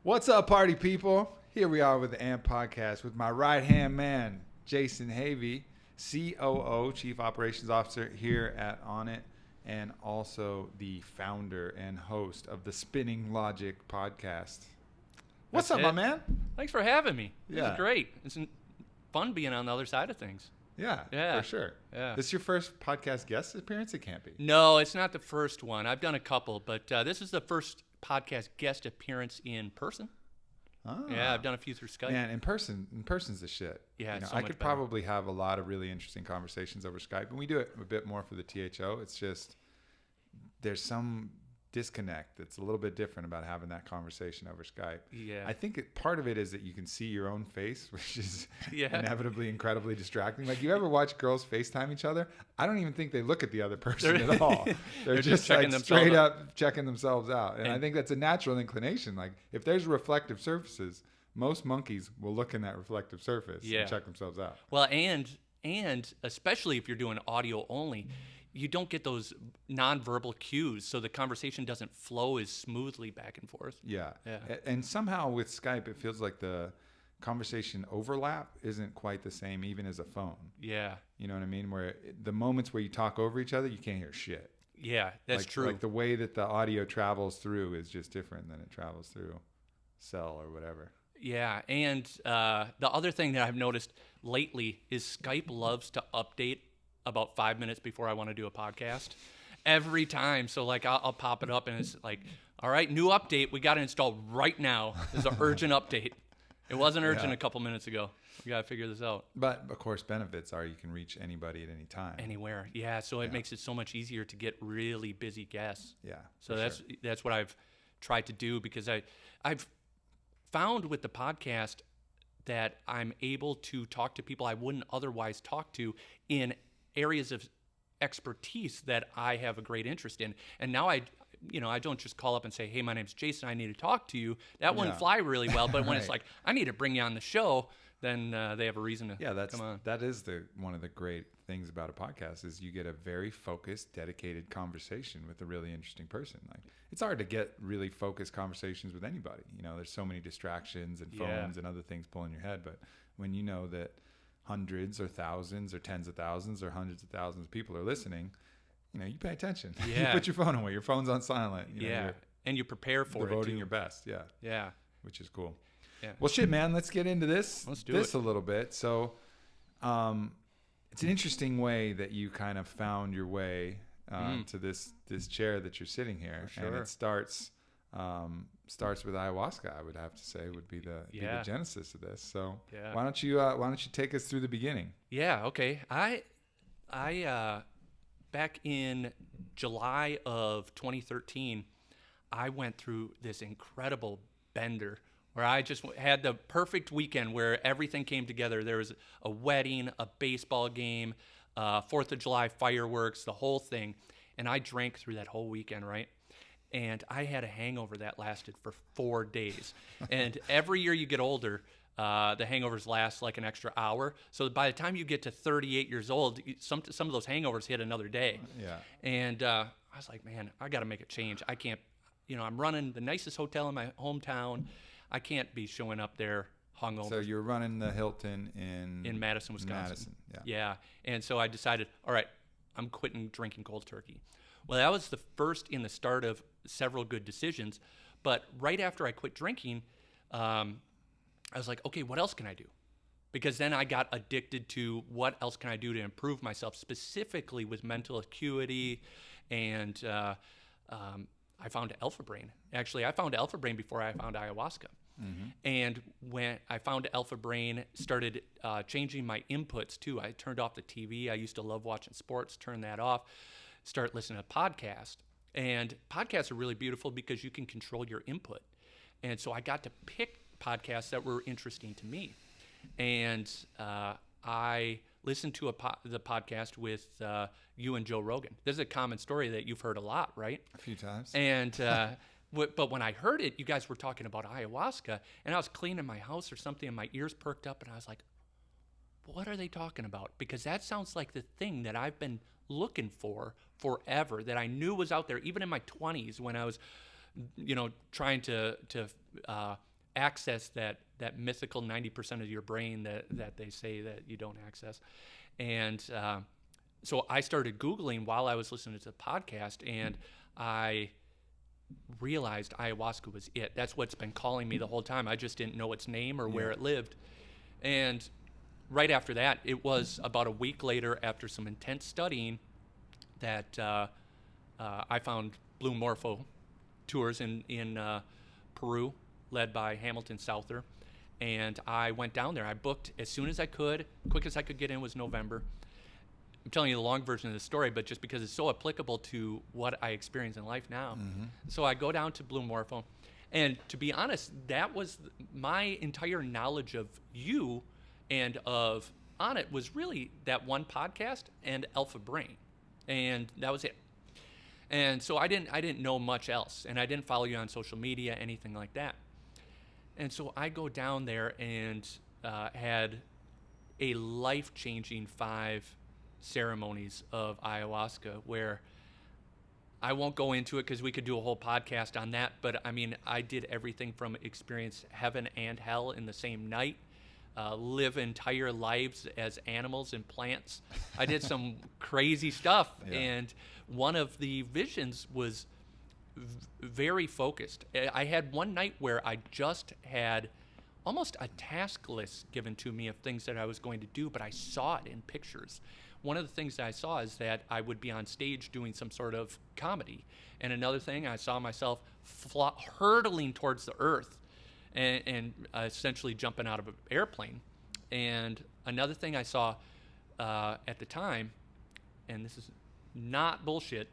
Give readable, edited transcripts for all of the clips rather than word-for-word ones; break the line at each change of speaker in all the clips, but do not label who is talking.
What's up, party people? Here we are with the AMP Podcast with my right-hand man, Jason Havey, COO, Chief Operations Officer here at Onnit, and also the founder and host of the Spinning Logic Podcast. What's up, my man?
Thanks for having me. This
Yeah.
is great. It's fun being on the other side of things.
Yeah, for sure.
Yeah.
This is your first podcast guest appearance? It can't be.
No, it's not the first one. I've done a couple, but this is the first podcast guest appearance in person.
Ah.
Yeah, I've done a few through Skype.
Man, in person's the shit.
Yeah, it's so
I
much
could
better.
probably have a lot of really interesting conversations over Skype, and we do it a bit more for the THO. It's just there's some disconnect that's a little bit different about having that conversation over Skype.
Yeah.
I think part of it is that you can see your own face, which is
Yeah.
inevitably incredibly distracting. Like, you ever watch girls FaceTime each other? I don't even think they look at the other person at all. They're just
checking
like
themselves
straight
out.
up checking themselves out. And I think that's a natural inclination. Like, if there's reflective surfaces, most monkeys will look in that reflective surface
Yeah.
and check themselves out.
Well, and especially if you're doing audio only, you don't get those nonverbal cues, so the conversation doesn't flow as smoothly back and forth.
Yeah.
Yeah.
And somehow with Skype, it feels like the conversation overlap isn't quite the same, even as a phone.
Yeah.
You know what I mean? Where the moments where you talk over each other, you can't hear shit.
Yeah, that's
Like-
true.
Like the way that the audio travels through is just different than it travels through cell or whatever.
Yeah, and the other thing that I've noticed lately is Skype loves to update about 5 minutes before I want to do a podcast. Every time. So, like, I'll pop it up, and it's like, all right, new update. We got to install right now. There's an urgent update. It wasn't urgent
Yeah.
a couple minutes ago. We got to figure this out.
But of course, benefits are you can reach anybody at any time.
Anywhere. Yeah, so it makes it so much easier to get really busy guests.
Yeah.
So
for
that's
sure.
that's what I've tried to do, because I've found with the podcast that I'm able to talk to people I wouldn't otherwise talk to in areas of expertise that I have a great interest in. And now I don't just call up and say, "Hey, my name's Jason. I need to talk to you." That wouldn't
Yeah.
fly really well. But when it's
Right.
like, "I need to bring you on the show," then they have a reason to
Yeah,
come on.
that is one of the great things about a podcast is you get a very focused, dedicated conversation with a really interesting person. Like, it's hard to get really focused conversations with anybody. You know, there's so many distractions and
Yeah.
phones and other things pulling your head. But when you know that hundreds or thousands or tens of thousands or hundreds of thousands of people are listening, you know, you pay attention. You
Yeah.
put your phone away. Your phone's on silent. You know,
Yeah,
you're
and you prepare for it
devoting
too.
your best. Yeah,
Yeah.
which is cool.
Yeah.
Well, shit, man, let's get into this.
Let's do
this
it.
a little bit. So, it's an interesting way that you kind of found your way to this chair that you're sitting here,
For
and
sure.
it starts with ayahuasca. I would have to say would be the genesis of this. So,
Yeah.
why don't you take us through the beginning?
Yeah, okay. I back in July of 2013, I went through this incredible bender where I just had the perfect weekend where everything came together. There was a wedding, a baseball game, 4th of July fireworks, the whole thing. And I drank through that whole weekend, right? And I had a hangover that lasted for 4 days. And every year you get older, the hangovers last like an extra hour. So by the time you get to 38 years old, some of those hangovers hit another day.
Yeah.
And I was like, man, I got to make a change. I can't, I'm running the nicest hotel in my hometown. I can't be showing up there hungover.
So you're running the Hilton in
Madison, Wisconsin.
Madison, yeah.
Yeah. And so I decided, all right, I'm quitting drinking cold turkey. Well, that was the first in the start of several good decisions. But right after I quit drinking, I was like, okay, what else can I do? Because then I got addicted to what else can I do to improve myself, specifically with mental acuity. And I found Alpha Brain. Actually, I found Alpha Brain before I found ayahuasca. Mm-hmm. And when I found Alpha Brain, started changing my inputs too. I turned off the TV. I used to love watching sports, turned that off, start listening to podcasts. And podcasts are really beautiful because you can control your input. And so I got to pick podcasts that were interesting to me. And I listened to the podcast with you and Joe Rogan. This is a common story that you've heard a lot, right?
A few times.
And but when I heard it, you guys were talking about ayahuasca, and I was cleaning my house or something, and my ears perked up, and I was like, what are they talking about? Because that sounds like the thing that I've been looking for forever, that I knew was out there, even in my 20s when I was, trying to access that mythical 90% of your brain that they say that you don't access. And so I started Googling while I was listening to the podcast, and I realized ayahuasca was it. That's what's been calling me the whole time. I just didn't know its name or where it lived. And right after that, it was about a week later, after some intense studying, that I found Blue Morpho tours in Peru, led by Hamilton Souther. And I went down there. I booked as soon as I could. Quickest I could get in was November. I'm telling you the long version of the story, but just because it's so applicable to what I experience in life now. Mm-hmm. So I go down to Blue Morpho. And to be honest, that was my entire knowledge of you and of Onnit was really that one podcast and Alpha Brain. And that was it. And so I didn't know much else. And I didn't follow you on social media, anything like that. And so I go down there and had a life-changing 5 ceremonies of ayahuasca, where I won't go into it because we could do a whole podcast on that. But I mean, I did everything from experience heaven and hell in the same night, live entire lives as animals and plants. I did some crazy stuff. Yeah. And one of the visions was very focused. I had one night where I just had almost a task list given to me of things that I was going to do, but I saw it in pictures. One of the things that I saw is that I would be on stage doing some sort of comedy. And another thing, I saw myself hurtling towards the earth and essentially jumping out of an airplane. And another thing I saw at the time, and this is not bullshit,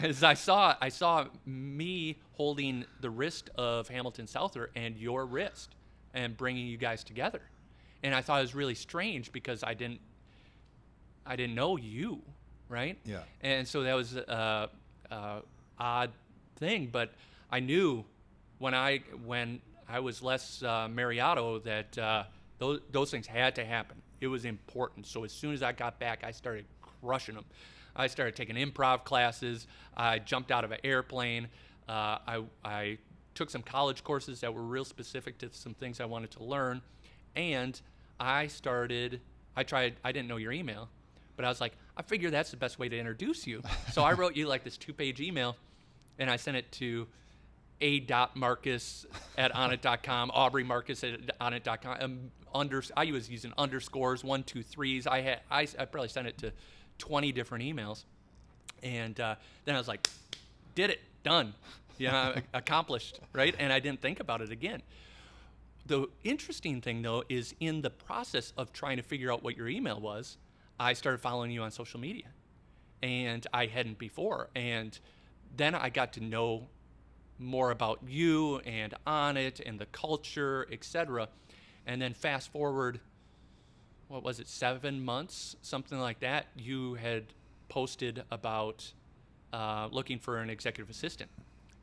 is I saw me holding the wrist of Hamilton Souther and your wrist and bringing you guys together. And I thought it was really strange because I didn't know you, right?
Yeah.
And so that was a odd thing, but I knew when I was less Mariotto that those things had to happen. It was important. So as soon as I got back, I started crushing them. I started taking improv classes. I jumped out of an airplane. I took some college courses that were real specific to some things I wanted to learn. And I didn't know your email, but I was like, I figure that's the best way to introduce you. So I wrote you like this 2-page email, and I sent it to a.marcus@onnit.com, Aubrey Marcus@onnit.com. I was using underscores, 1, 2, 3s. I probably sent it to 20 different emails. And then I was like, did it, done, accomplished, right? And I didn't think about it again. The interesting thing, though, is in the process of trying to figure out what your email was, I started following you on social media. And I hadn't before. And then I got to know more about you and Onnit and the culture, etc. And then fast forward, 7 months, something like that, you had posted about looking for an executive assistant.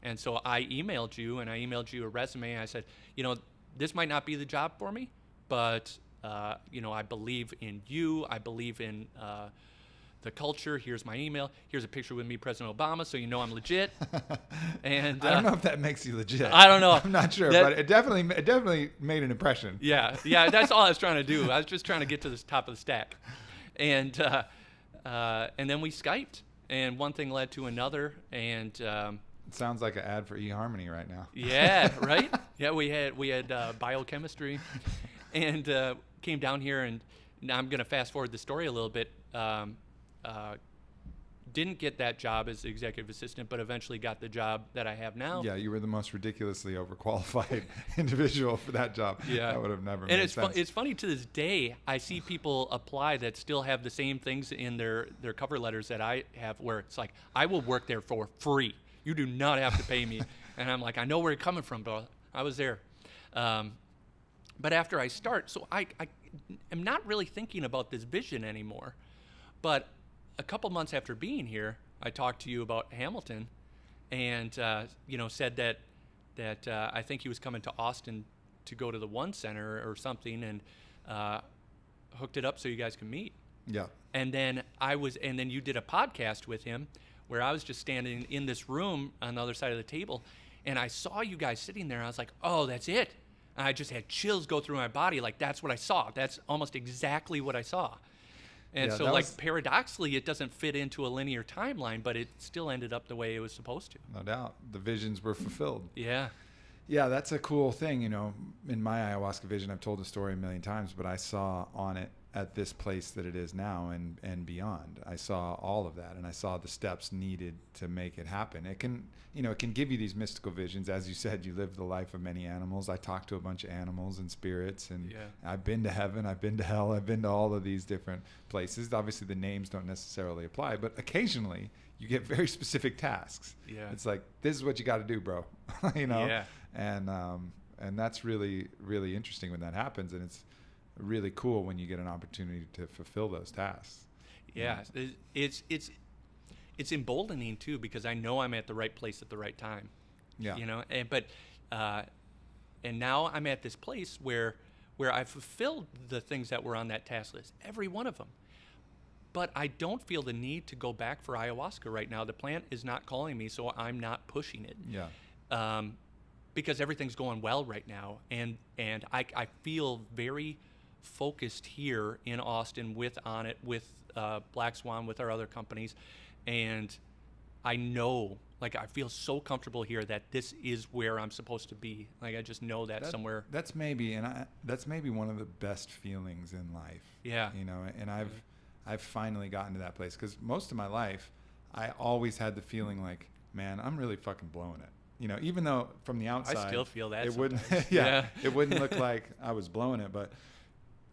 And so I emailed you, and I emailed you a resume, and I said, this might not be the job for me, but I believe in you. I believe in the culture. Here's my email. Here's a picture with me, President Obama, so you know I'm legit. And
I don't know if that makes you legit.
I don't know.
I'm not sure, but it definitely made an impression.
Yeah. That's all I was trying to do. I was just trying to get to the top of the stack, and then we Skyped, and one thing led to another, and.
It sounds like an ad for eHarmony right now.
Yeah, right? Yeah, we had biochemistry, and came down here, and now I'm going to fast forward the story a little bit. Didn't get that job as executive assistant, but eventually got the job that I have now.
Yeah, you were the most ridiculously overqualified individual for that job. Yeah. That would have never made sense.
It's funny to this day, I see people apply that still have the same things in their cover letters that I have, where it's like, I will work there for free. You do not have to pay me. And I'm like, I know where you're coming from, but I was there. But after I start, so I am not really thinking about this vision anymore. But a couple months after being here, I talked to you about Hamilton, and said that I think he was coming to Austin to go to the One Center or something, and hooked it up so you guys can meet.
Yeah.
And then you did a podcast with him, where I was just standing in this room on the other side of the table, And I saw you guys sitting there. And I was like, oh, that's it. And I just had chills go through my body. Like, that's what I saw. That's almost exactly what I saw. And
Yeah,
so,
that
like,
was-
paradoxically, it doesn't fit into a linear timeline, but it still ended up the way it was supposed to.
No doubt. The visions were fulfilled.
Yeah.
Yeah, that's a cool thing. In my ayahuasca vision, I've told the story a million times, but I saw Onnit at this place that it is now and beyond. I saw all of that, and I saw the steps needed to make it happen. It can give you these mystical visions. As you said, you live the life of many animals. I talked to a bunch of animals and spirits, and I've been to heaven, I've been to hell, I've been to all of these different places. Obviously, the names don't necessarily apply, but occasionally you get very specific tasks.
Yeah.
It's like, this is what you got to do, bro.
Yeah.
And that's really, really interesting when that happens, and it's really cool when you get an opportunity to fulfill those tasks.
Yeah, it's emboldening too, because I know I'm at the right place at the right time.
Yeah.
And now I'm at this place where I've fulfilled the things that were on that task list, every one of them. But I don't feel the need to go back for ayahuasca right now. The plant is not calling me, so I'm not pushing it.
Yeah.
Because everything's going well right now, and I feel very focused here in Austin with Onnit, with Black Swan, with our other companies, and I know, like, I feel so comfortable here that this is where I'm supposed to be. Like, I just know that somewhere.
That's maybe one of the best feelings in life.
Yeah.
And I've finally gotten to that place, because most of my life I always had the feeling like, man, I'm really fucking blowing it. Even though from the outside,
I still feel that
it wouldn't, it wouldn't look like I was blowing it, but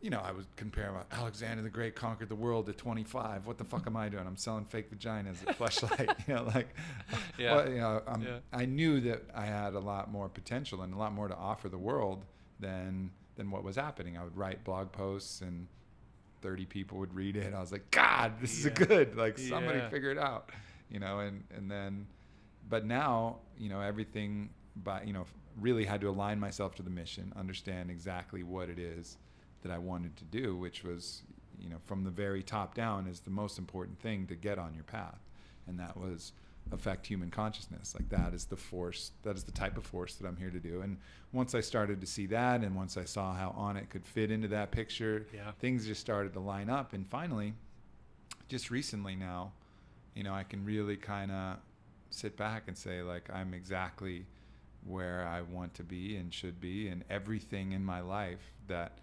I was comparing Alexander the Great conquered the world at 25. What the fuck am I doing? I'm selling fake vaginas at Fleshlight. I knew that I had a lot more potential and a lot more to offer the world than what was happening. I would write blog posts and 30 people would read it. I was like, God, this is good. Like, somebody figure it out, and then. But now, everything really had to align myself to the mission, understand exactly what it is that I wanted to do, which was, from the very top down, is the most important thing to get on your path. And that was affect human consciousness. Like, that is the force, that is the type of force that I'm here to do. And once I started to see that, and once I saw how Onnit could fit into that picture, things just started to line up. And finally, just recently now, I can really kind of sit back and say, like, I'm exactly where I want to be and should be, and everything in my life that,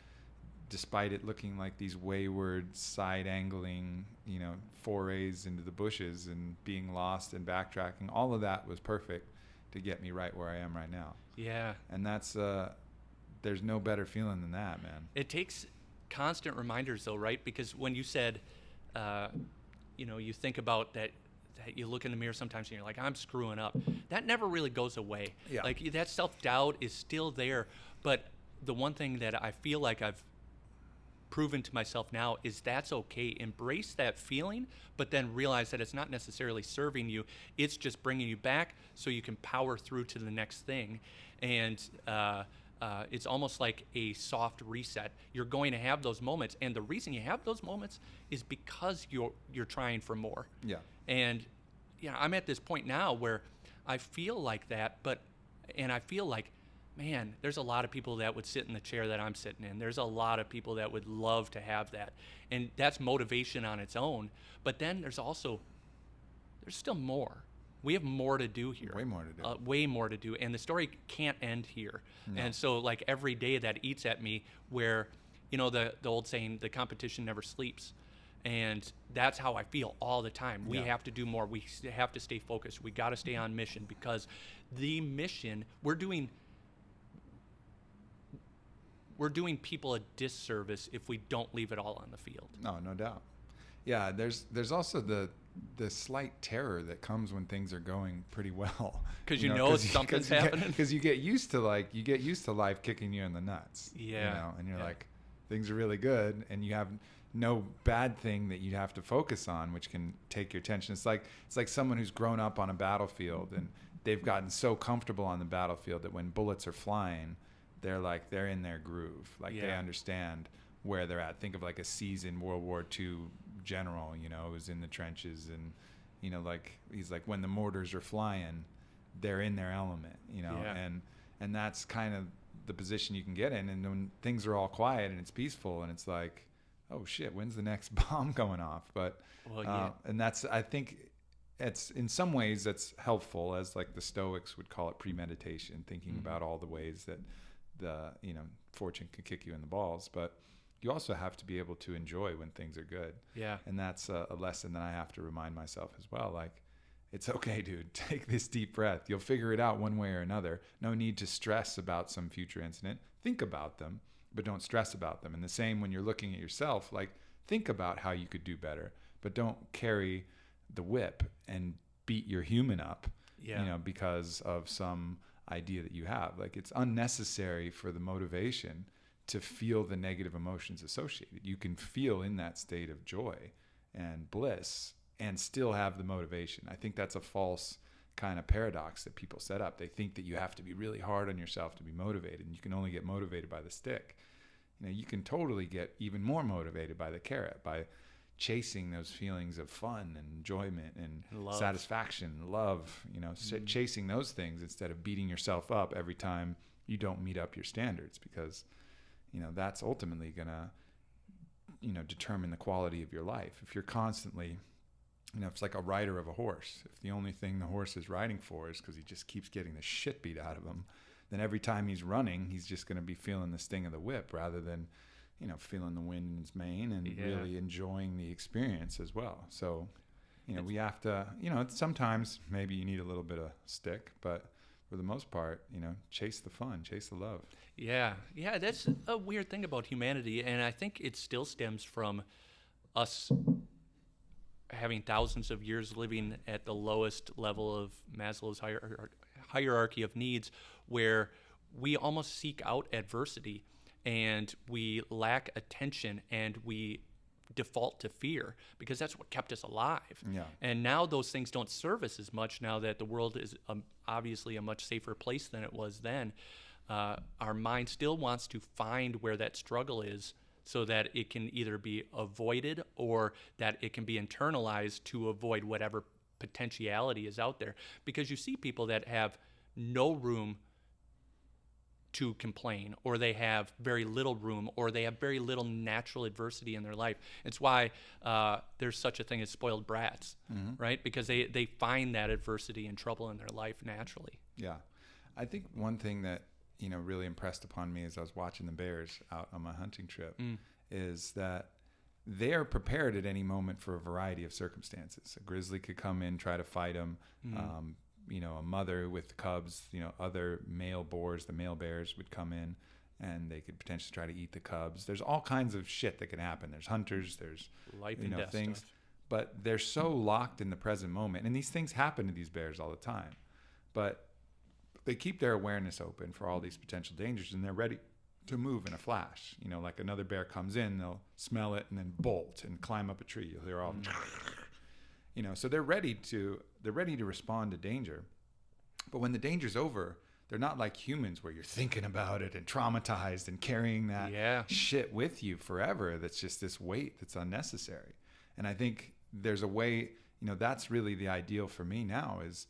despite it looking like these wayward side angling, forays into the bushes and being lost and backtracking, all of that was perfect to get me right where I am right now.
Yeah.
And that's there's no better feeling than that, man.
It takes constant reminders, though, right? Because when you said, you think about that you look in the mirror sometimes and you're like, I'm screwing up. That never really goes away.
Yeah.
Like, that self-doubt is still there. But the one thing that I feel like I've proven to myself now is that's okay. Embrace that feeling, but then realize that it's not necessarily serving you. It's just bringing you back so you can power through to the next thing. And it's almost like a soft reset. You're going to have those moments, and the reason you have those moments is because you're trying for more.
Yeah.
And I'm at this point now where I feel like that, and I feel like, man, there's a lot of people that would sit in the chair that I'm sitting in. There's a lot of people that would love to have that. And that's motivation on its own. But then there's still more. We have more to do here.
Way more to do.
Way more to do. And the story can't end here. No. And so, like, every day that eats at me, where, the old saying, the competition never sleeps. And that's how I feel all the time. We have to do more. We have to stay focused. We got to stay on mission, because the mission, we're doing people a disservice if we don't leave it all on the field.
No doubt. Yeah, there's also the slight terror that comes when things are going pretty well.
Because something's happening.
Because you get used to life kicking you in the nuts.
Yeah.
And you're like, things are really good, and you have no bad thing that you have to focus on, which can take your attention. It's like someone who's grown up on a battlefield, and they've gotten so comfortable on the battlefield that when bullets are flying, they're in their groove. They understand where they're at. Think of like a seasoned World War II general, who's in the trenches, and, he's like, when the mortars are flying, they're in their element, and that's kind of the position you can get in. And when things are all quiet and it's peaceful and it's like, oh shit, when's the next bomb going off? But and that's, I think it's in some ways that's helpful, as like the Stoics would call it, premeditation, thinking about all the ways that the fortune can kick you in the balls. But you also have to be able to enjoy when things are good. Yeah. And that's a lesson that I have to remind myself as well. Like, it's okay, dude. Take this deep breath. You'll figure it out one way or another. No need to stress about some future incident. Think about them, but don't stress about them. And the same when you're looking at yourself, like, think about how you could do better, but don't carry the whip and beat your human up, because of some idea that you have. Like, it's unnecessary for the motivation to feel the negative emotions associated. You can feel in that state of joy and bliss and still have the motivation. I think that's a false kind of paradox that people set up. They think that you have to be really hard on yourself to be motivated, and you can only get motivated by the stick. You can totally get even more motivated by the carrot, by chasing those feelings of fun and enjoyment and love. Satisfaction, love, chasing those things instead of beating yourself up every time you don't meet up your standards, because that's ultimately gonna determine the quality of your life. If you're constantly, it's like a rider of a horse. If the only thing the horse is riding for is because he just keeps getting the shit beat out of him, then every time he's running, he's just going to be feeling the sting of the whip rather than feeling the wind in his mane and really enjoying the experience as well. So we have to, sometimes maybe you need a little bit of stick, but for the most part, chase the fun, chase the love.
Yeah, that's a weird thing about humanity, and I think it still stems from us having thousands of years living at the lowest level of Maslow's hierarchy of needs, where we almost seek out adversity and we lack attention and we default to fear because that's what kept us alive. Yeah. And now those things don't serve us as much now that the world is obviously a much safer place than it was then. Our mind still wants to find where that struggle is so that it can either be avoided or that it can be internalized to avoid whatever potentiality is out there. Because you see people that have no room to complain, or they have very little room, or they have very little natural adversity in their life. It's why there's such a thing as spoiled brats, right? Because they find that adversity and trouble in their life naturally.
Yeah. I think one thing that really impressed upon me as I was watching the bears out on my hunting trip is that they are prepared at any moment for a variety of circumstances. A grizzly could come in, try to fight them. A mother with cubs, other male boars, the male bears would come in and they could potentially try to eat the cubs. There's all kinds of shit that can happen. There's hunters, there's
life and death
things,
stuff.
But they're so locked in the present moment. And these things happen to these bears all the time. But they keep their awareness open for all these potential dangers, and they're ready to move in a flash. Like another bear comes in, they'll smell it and then bolt and climb up a tree. You'll hear all, so they're ready to respond to danger. But when the danger's over, they're not like humans where you're thinking about it and traumatized and carrying that shit with you forever. That's just this weight that's unnecessary. And I think there's a way, that's really the ideal for me now is,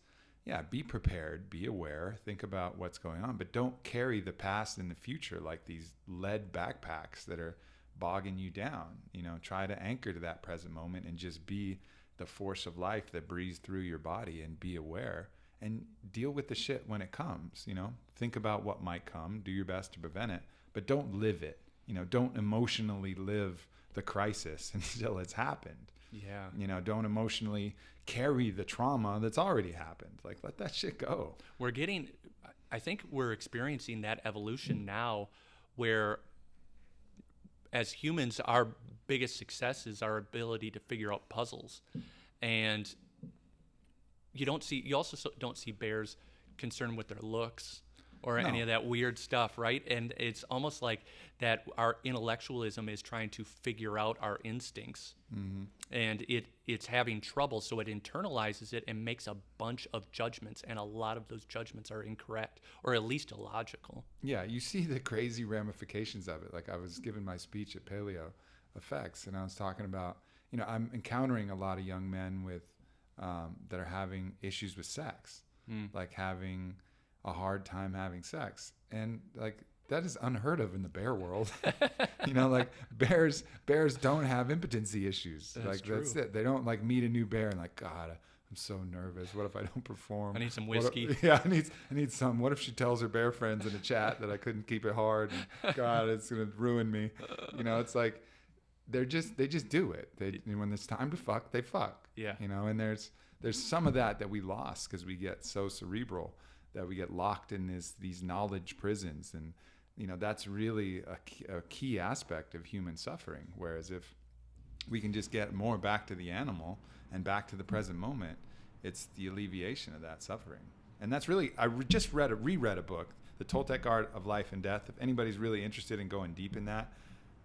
be prepared, be aware, think about what's going on, but don't carry the past and the future like these lead backpacks that are bogging you down. Try to anchor to that present moment and just be the force of life that breathes through your body, and be aware and deal with the shit when it comes. Think about what might come, do your best to prevent it, but don't live it. Don't emotionally live the crisis until it's happened. Yeah. Don't emotionally carry the trauma that's already happened. Like, let that shit go.
I think we're experiencing that evolution now where as humans, our biggest success is our ability to figure out puzzles. And you also don't see bears concerned with their looks or any of that weird stuff, right? And it's almost like that our intellectualism is trying to figure out our instincts. And it's having trouble, so it internalizes it and makes a bunch of judgments, and a lot of those judgments are incorrect, or at least illogical.
Yeah, you see the crazy ramifications of it. Like, I was giving my speech at Paleo Effects, and I was talking about, I'm encountering a lot of young men with that are having issues with sex. like having a hard time having sex. And like, that is unheard of in the bear world. Like bears don't have impotency issues. That's true. That's it. They don't like meet a new bear and like, God, I'm so nervous. What if I don't perform?
I need some whiskey.
I need some. What if she tells her bear friends in a chat that I couldn't keep it hard? And God, it's gonna ruin me. It's like they just do it. When it's time to fuck, they fuck.
Yeah.
And there's some of that we lost because we get so cerebral that we get locked in these knowledge prisons, and that's really a key aspect of human suffering. Whereas if we can just get more back to the animal and back to the present moment, it's the alleviation of that suffering. And that's really, I just reread a book, The Toltec Art of Life and Death. If anybody's really interested in going deep in that,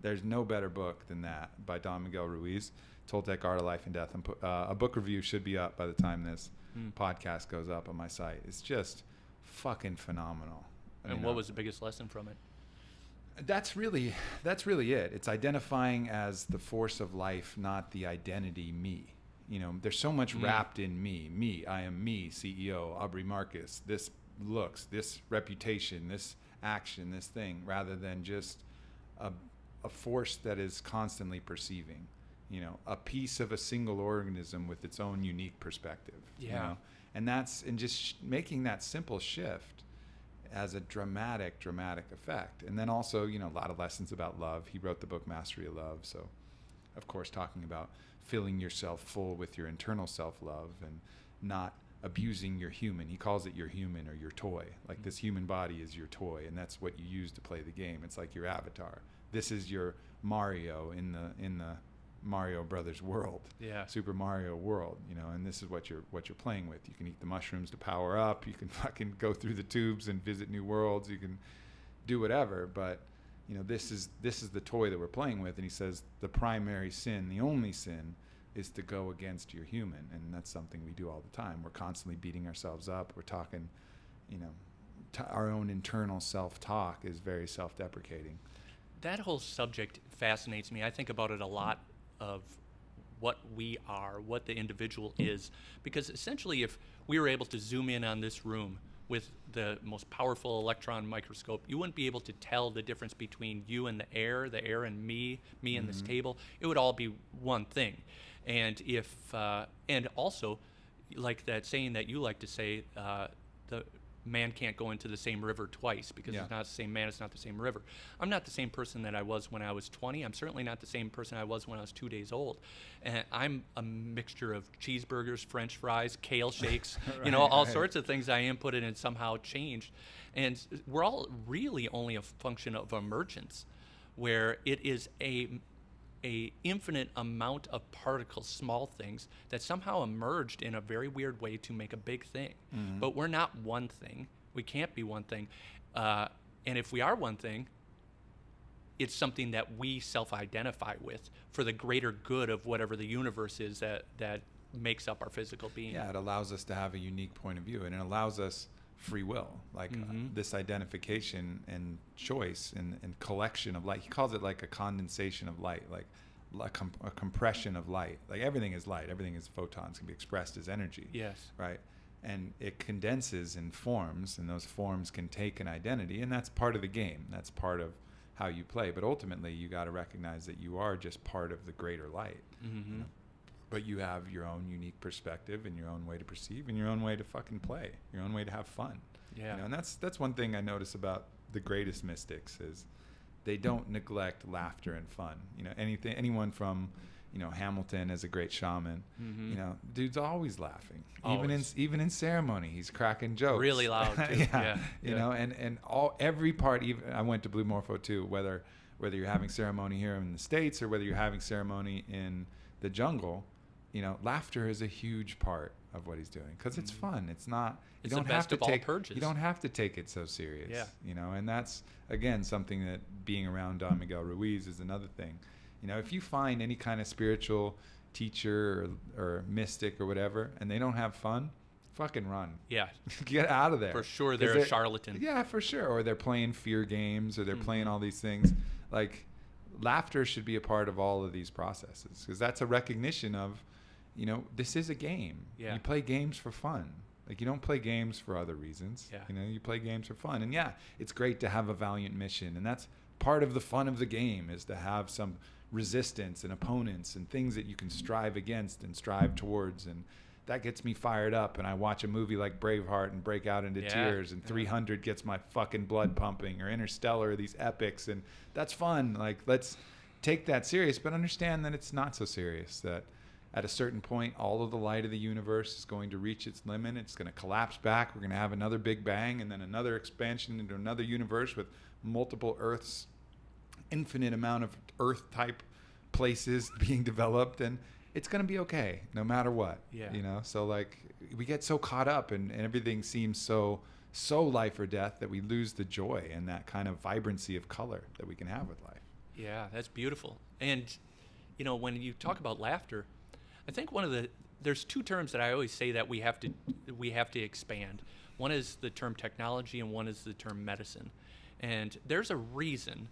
there's no better book than that by Don Miguel Ruiz, Toltec Art of Life and Death. A book review should be up by the time this podcast goes up on my site. It's just fucking phenomenal.
And what was the biggest lesson from it?
That's really it. It's identifying as the force of life, not the identity me. There's so much wrapped in me. I am me, CEO, Aubrey Marcus, this looks, this reputation, this action, this thing, rather than just a force that is constantly perceiving, a piece of a single organism with its own unique perspective.
Yeah.
And just making that simple shift has a dramatic effect. And then also, a lot of lessons about love. He wrote the book Mastery of Love. So, of course, talking about filling yourself full with your internal self-love and not abusing your human. He calls it your human or your toy. Like this human body is your toy, and that's what you use to play the game. It's like your avatar. This is your Mario in the Mario Brothers world.
Yeah.
Super Mario world, and this is what you're playing with. You can eat the mushrooms to power up. You can fucking go through the tubes and visit new worlds. You can do whatever, but this is the toy that we're playing with. And he says the primary sin, the only sin, is to go against your human, and that's something we do all the time. We're constantly beating ourselves up. We're talking, our own internal self-talk is very self-deprecating.
That whole subject fascinates me. I think about it a lot, of what we are, what the individual is, because essentially if we were able to zoom in on this room with the most powerful electron microscope, you wouldn't be able to tell the difference between you and the air and me and this table. It would all be one thing. And and also, like that saying that you like to say, the man can't go into the same river twice because it's not the same man, it's not the same river. I'm not the same person that I was when I was 20. I'm certainly not the same person I was when I was 2 days old. And I'm a mixture of cheeseburgers, French fries, kale shakes, all sorts of things I inputted and somehow changed. And we're all really only a function of emergence, where it is a infinite amount of particles, small things, that somehow emerged in a very weird way to make a big thing. But we're not one thing. We can't be one thing. And if we are one thing, it's something that we self-identify with for the greater good of whatever the universe is that makes up our physical being.
Yeah, it allows us to have a unique point of view, and it allows us free will, like this identification and choice and collection of light. He calls it like a condensation of light, like a compression of light. Like everything is light, everything is photons, can be expressed as energy.
Yes.
Right? And it condenses in forms, and those forms can take an identity, and that's part of the game. That's part of how you play. But ultimately, you got to recognize that you are just part of the greater light. But you have your own unique perspective and your own way to perceive and your own way to fucking play, your own way to have fun.
Yeah.
And that's one thing I notice about the greatest mystics is they don't neglect laughter and fun. Anyone from, Hamilton as a great shaman, dude's always laughing.
Always.
Even in ceremony, he's cracking jokes.
Really loud too.
And every part, even I went to Blue Morpho too, whether you're having ceremony here in the States or whether you're having ceremony in the jungle, laughter is a huge part of what he's doing because it's fun. It's not.
It's the best of all purges.
You don't have to take it so serious.
Yeah.
And that's again something that being around Don Miguel Ruiz is another thing. If you find any kind of spiritual teacher or mystic or whatever, and they don't have fun, fucking run.
Yeah.
Get out of there.
For sure, they're a charlatan.
Yeah, for sure. Or they're playing fear games, or they're playing all these things. Like, laughter should be a part of all of these processes because that's a recognition of, this is a game.
Yeah.
You play games for fun. Like, you don't play games for other reasons.
Yeah.
You know, you play games for fun. And yeah, it's great to have a valiant mission. And that's part of the fun of the game, is to have some resistance and opponents and things that you can strive against and strive towards. And that gets me fired up. And I watch a movie like Braveheart and break out into tears, and 300 gets my fucking blood pumping, or Interstellar, these epics. And that's fun. Like, let's take that serious, but understand that it's not so serious, that at a certain point, all of the light of the universe is going to reach its limit. It's going to collapse back. We're going to have another big bang, and then another expansion into another universe with multiple Earths, infinite amount of Earth-type places being developed, and it's going to be okay no matter what.
Yeah.
You know, so like, we get so caught up, and everything seems so life or death, that we lose the joy and that kind of vibrancy of color that we can have with life.
Yeah, that's beautiful. And, you know, when you talk about laughter, I think there's two terms that I always say that we have to expand. One is the term technology, and one is the term medicine. And there's a reason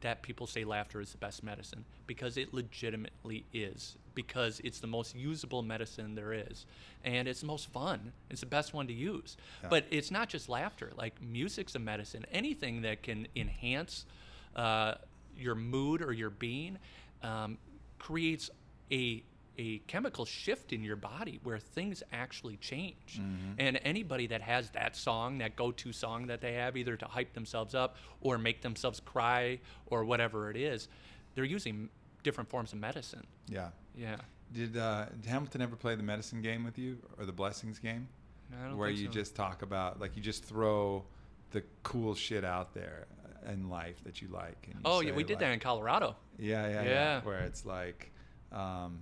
that people say laughter is the best medicine, because it legitimately is, because it's the most usable medicine there is, and it's the most fun. It's the best one to use. Yeah. But it's not just laughter. Like, music's a medicine. Anything that can enhance your mood or your being creates a chemical shift in your body where things actually change. Mm-hmm. And anybody that has that song, that go-to song that they have, either to hype themselves up or make themselves cry or whatever it is, they're using different forms of medicine.
Yeah.
Yeah.
Did Hamilton ever play the medicine game with you, or the blessings game?
I don't
where
think
you
so.
just talk about, like, you just throw the cool shit out there in life that you like. And you
Yeah, we did
like,
that in Colorado.
Yeah. Where it's like,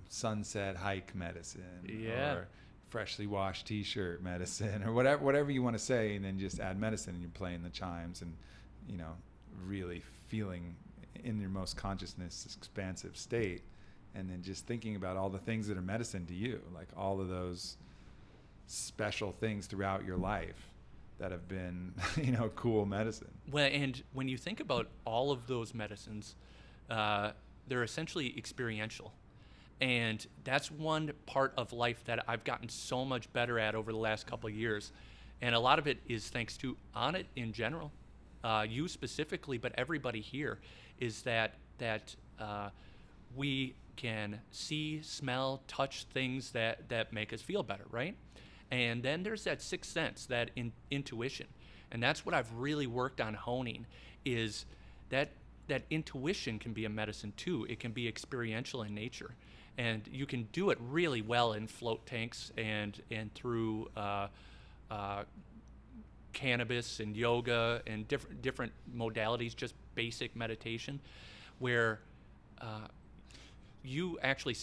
sunset hike medicine, or freshly washed t-shirt medicine, or whatever you want to say, and then just add medicine, and you're playing the chimes, and, you know, really feeling in your most consciousness expansive state, and then just thinking about all the things that are medicine to you, like all of those special things throughout your life that have been, you know, cool medicine.
Well, and when you think about all of those medicines, they're essentially experiential. And that's one part of life that I've gotten so much better at over the last couple of years. And a lot of it is thanks to Onnit in general, you specifically, but everybody here, is that we can see, smell, touch things that make us feel better, right? And then there's that sixth sense, that intuition. And that's what I've really worked on honing, is that intuition can be a medicine too. It can be experiential in nature. And you can do it really well in float tanks and through cannabis and yoga and different modalities, just basic meditation, where you actually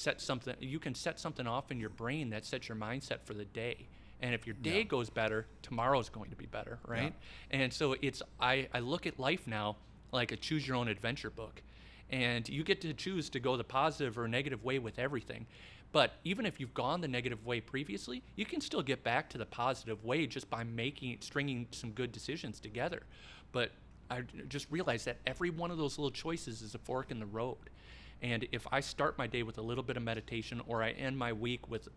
you can set something off in your brain that sets your mindset for the day. And if your day goes better, tomorrow's going to be better, right? Yeah. And so I look at life now like a choose your own adventure book. And you get to choose to go the positive or negative way with everything. But even if you've gone the negative way previously, you can still get back to the positive way just by stringing some good decisions together. But I just realized that every one of those little choices is a fork in the road. And if I start my day with a little bit of meditation, or I end my week with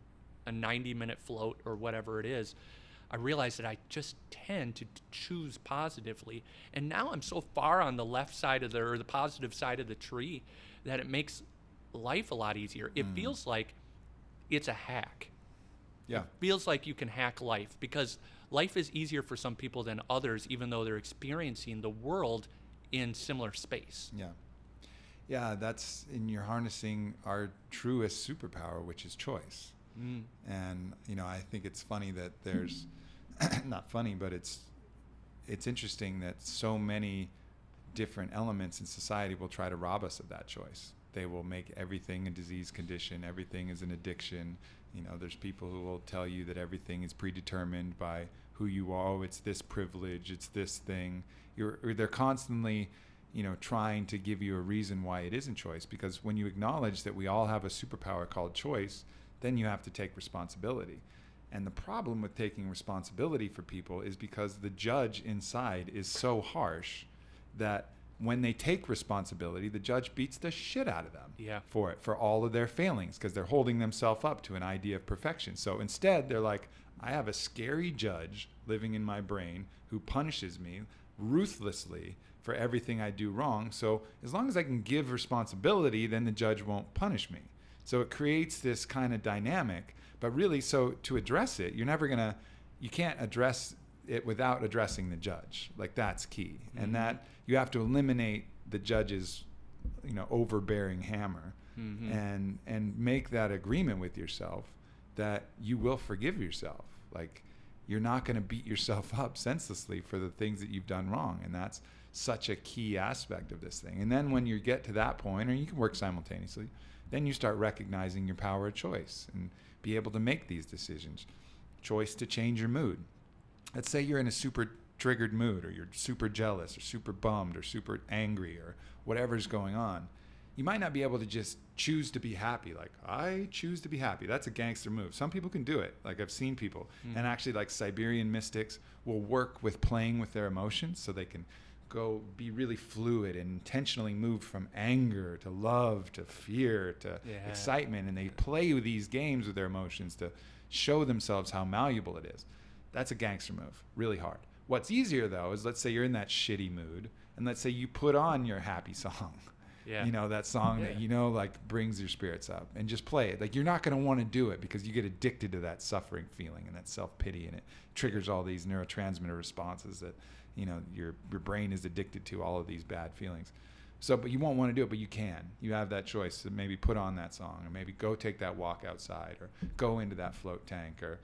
a 90-minute float or whatever it is, I realize that I just tend to choose positively. And now I'm so far on the left side of the positive side of the tree that it makes life a lot easier. It feels like it's a hack.
Yeah.
It feels like you can hack life, because life is easier for some people than others, even though they're experiencing the world in similar space.
Yeah. Yeah, you're harnessing our truest superpower, which is choice. And, you know, I think it's funny that there's not funny, but it's interesting that so many different elements in society will try to rob us of that choice. They will make everything a disease condition. Everything is an addiction. You know, there's people who will tell you that everything is predetermined by who you are. Oh, it's this privilege. It's this thing. They're constantly, you know, trying to give you a reason why it isn't choice. Because when you acknowledge that we all have a superpower called choice, then you have to take responsibility. And the problem with taking responsibility for people is because the judge inside is so harsh that when they take responsibility, the judge beats the shit out of them for all of their failings, because they're holding themselves up to an idea of perfection. So instead, they're like, I have a scary judge living in my brain who punishes me ruthlessly for everything I do wrong. So as long as I can give responsibility, then the judge won't punish me. So it creates this kind of dynamic. But really, so to address it, you can't address it without addressing the judge. Like, that's key. Mm-hmm. And that you have to eliminate the judge's, overbearing hammer, mm-hmm. and make that agreement with yourself that you will forgive yourself. Like, you're not going to beat yourself up senselessly for the things that you've done wrong. And that's such a key aspect of this thing. And then when you get to that point, or you can work simultaneously, then you start recognizing your power of choice and be able to make these decisions. Choice to change your mood. Let's say you're in a super triggered mood, or you're super jealous, or super bummed, or super angry, or whatever's going on. You might not be able to just choose to be happy. Like, I choose to be happy. That's a gangster move. Some people can do it. Like, I've seen people. And actually, like, Siberian mystics will work with playing with their emotions so they can go be really fluid and intentionally move from anger to love to fear to excitement. And they play with these games with their emotions to show themselves how malleable it is. That's a gangster move. Really hard. What's easier, though, is let's say you're in that shitty mood, and let's say you put on your happy song. Yeah. That song that like brings your spirits up, and just play it. Like, you're not going to want to do it because you get addicted to that suffering feeling and that self-pity, and it triggers all these neurotransmitter responses that your brain is addicted to, all of these bad feelings. So, but you won't want to do it, but you can. You have that choice to maybe put on that song, or maybe go take that walk outside, or go into that float tank, or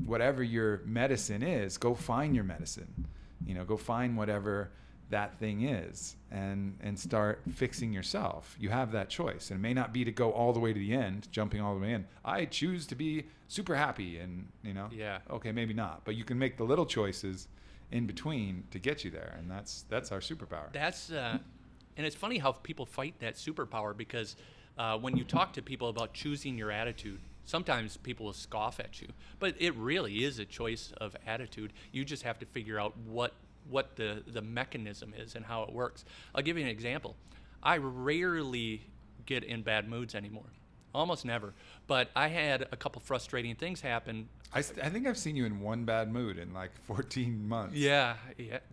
whatever your medicine is. Go find your medicine. Go find whatever that thing is, and start fixing yourself. You have that choice, and it may not be to go all the way to the end, jumping all the way in. I choose to be super happy, and okay, maybe not, but you can make the little choices in between to get you there, and that's our superpower.
That's and it's funny how people fight that superpower, because when you talk to people about choosing your attitude, sometimes people will scoff at you, but it really is a choice of attitude. You just have to figure out what the mechanism is and how it works. I'll give you an example. I rarely get in bad moods anymore. Almost never. But I had a couple frustrating things happen.
I think I've seen you in one bad mood in like 14 months.
Yeah.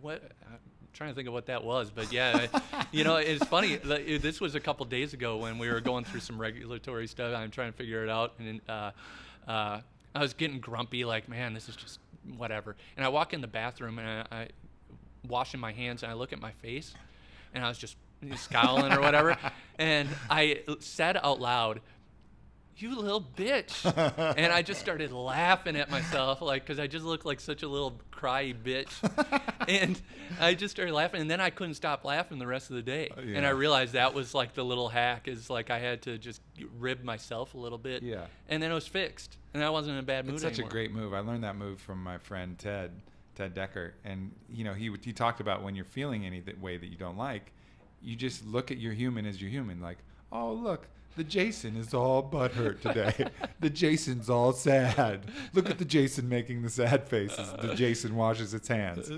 What? I'm trying to think of what that was, but yeah, it's funny. This was a couple days ago when we were going through some regulatory stuff. I'm trying to figure it out, and I was getting grumpy, like, man, this is just whatever. And I walk in the bathroom, and I washing my hands, and I look at my face, and I was just scowling or whatever, and I said out loud, "You little bitch," and I just started laughing at myself, like, because I just looked like such a little cryy bitch, and I just started laughing, and then I couldn't stop laughing the rest of the day. And I realized that was like the little hack, is like I had to just rib myself a little bit, and then it was fixed, and I wasn't in a bad mood anymore.
It's such a great move. I learned that move from my friend Ted Decker, and he talked about when you're feeling any way that you don't like, you just look at your human as your human, like, oh, look, the Jason is all butthurt today. The Jason's all sad. Look at the Jason making the sad faces. The Jason washes its hands.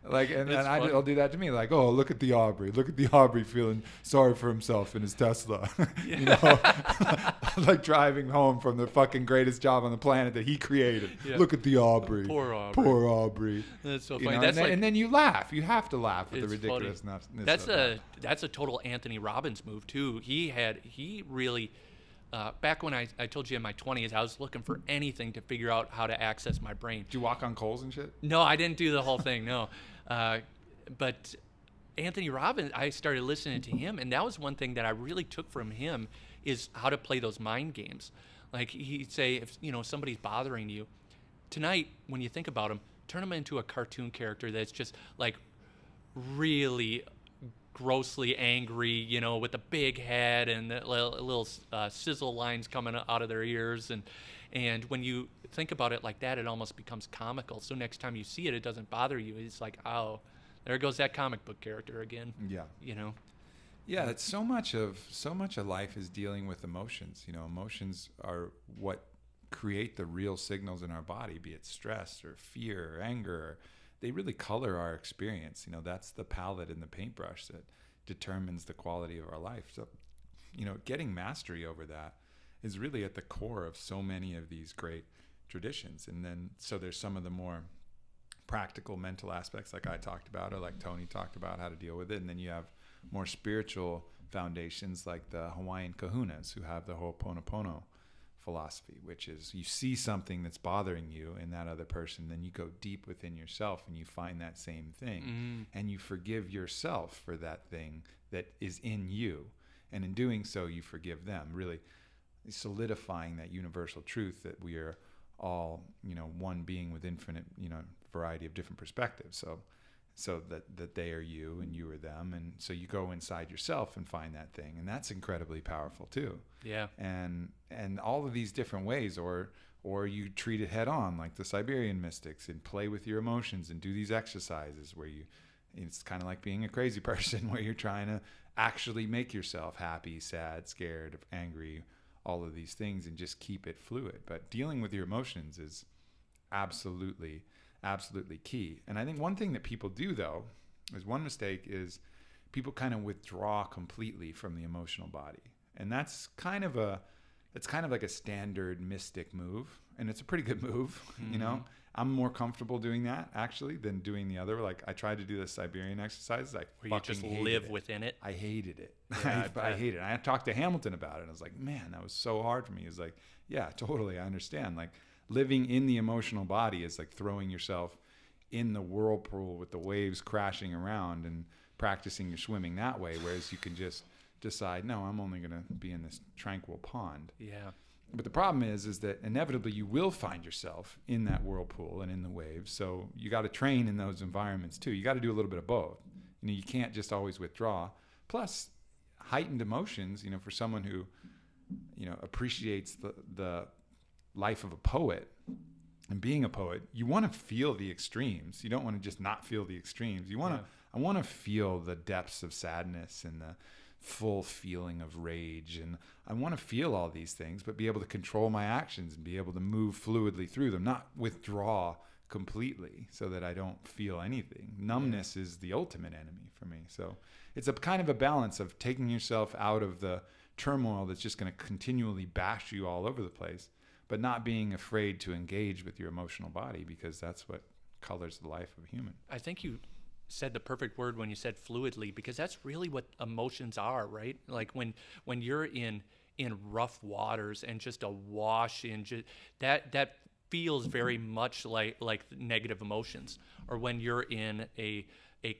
Like, and I'll do that to me. Like, oh, look at the Aubrey. Look at the Aubrey feeling sorry for himself in his Tesla. Like driving home from the fucking greatest job on the planet that he created. Yeah. Look at the Aubrey.
Poor Aubrey.
Poor Aubrey.
That's so funny. And
then you laugh. You have to laugh at the ridiculousness.
That's a total Anthony Robbins move too. He really, back when I told you in my 20s, I was looking for anything to figure out how to access my brain.
Did you walk on coals and shit?
No, I didn't do the whole thing, no. But Anthony Robbins, I started listening to him, and that was one thing that I really took from him, is how to play those mind games. Like, he'd say, if somebody's bothering you, tonight, when you think about him, turn him into a cartoon character that's just like really grossly angry, with a big head and little sizzle lines coming out of their ears, and when you think about it like that, it almost becomes comical. So next time you see it, it doesn't bother you. It's like, oh, there goes that comic book character again.
Yeah. Yeah, it's so much of life is dealing with emotions. Emotions are what create the real signals in our body, be it stress or fear or anger. They really color our experience. That's the palette and the paintbrush that determines the quality of our life. So, getting mastery over that is really at the core of so many of these great traditions. And then, so there's some of the more practical mental aspects like I talked about, or like Tony talked about, how to deal with it. And then you have more spiritual foundations like the Hawaiian kahunas, who have the Ho'oponopono philosophy, which is you see something that's bothering you in that other person, then you go deep within yourself and you find that same thing, and you forgive yourself for that thing that is in you. And in doing so, you forgive them, really solidifying that universal truth that we are all, one being with infinite, variety of different perspectives. So that they are you and you are them. And so you go inside yourself and find that thing. And that's incredibly powerful too.
Yeah.
And all of these different ways, or you treat it head on like the Siberian mystics, and play with your emotions and do these exercises where it's kind of like being a crazy person, where you're trying to actually make yourself happy, sad, scared, angry, all of these things, and just keep it fluid. But dealing with your emotions is absolutely key. And I think one thing that people do, though, is one mistake is people kind of withdraw completely from the emotional body. And that's kind of like a standard mystic move. And it's a pretty good move, I'm more comfortable doing that actually than doing the other. Like I tried to do the Siberian exercises. Where
you just live within it.
I hated it.
Yeah,
I hated it. I talked to Hamilton about it. And I was like, man, that was so hard for me. He was like, yeah, totally. I understand. Like living in the emotional body is like throwing yourself in the whirlpool with the waves crashing around and practicing your swimming that way. Whereas you can just decide, no, I'm only going to be in this tranquil pond.
Yeah.
But the problem is that inevitably you will find yourself in that whirlpool and in the waves. So you got to train in those environments too. You got to do a little bit of both. You can't just always withdraw. Plus, heightened emotions, for someone who, appreciates the life of a poet and being a poet, you want to feel the extremes. You don't want to just not feel the extremes. I want to feel the depths of sadness and the full feeling of rage, and I want to feel all these things, but be able to control my actions and be able to move fluidly through them, not withdraw completely so that I don't feel anything. Numbness is the ultimate enemy for me. So it's a kind of a balance of taking yourself out of the turmoil that's just going to continually bash you all over the place, but not being afraid to engage with your emotional body, because that's what colors the life of a human.
I think you said the perfect word when you said fluidly, because that's really what emotions are, right? Like when you're in rough waters and just awash in that feels very much like negative emotions. Or when you're in a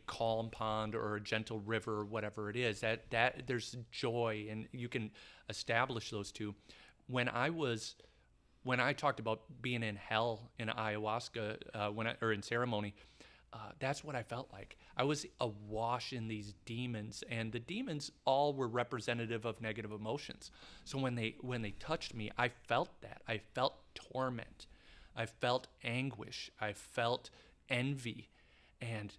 calm pond or a gentle river or whatever it is, that there's joy, and you can establish those two. When I talked about being in hell in ayahuasca, or in ceremony, that's what I felt like. I was awash in these demons, and the demons all were representative of negative emotions. So when they touched me, I felt that. I felt torment. I felt anguish. I felt envy. And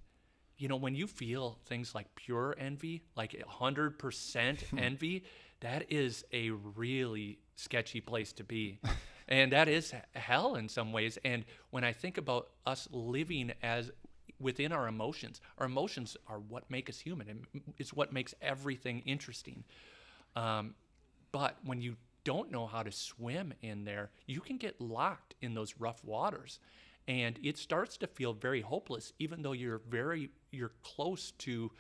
when you feel things like pure envy, like 100% envy, that is a really sketchy place to be. And that is hell in some ways. And when I think about us living as within our emotions are what make us human, and it's what makes everything interesting. But when you don't know how to swim in there, you can get locked in those rough waters, and it starts to feel very hopeless, even though you're close to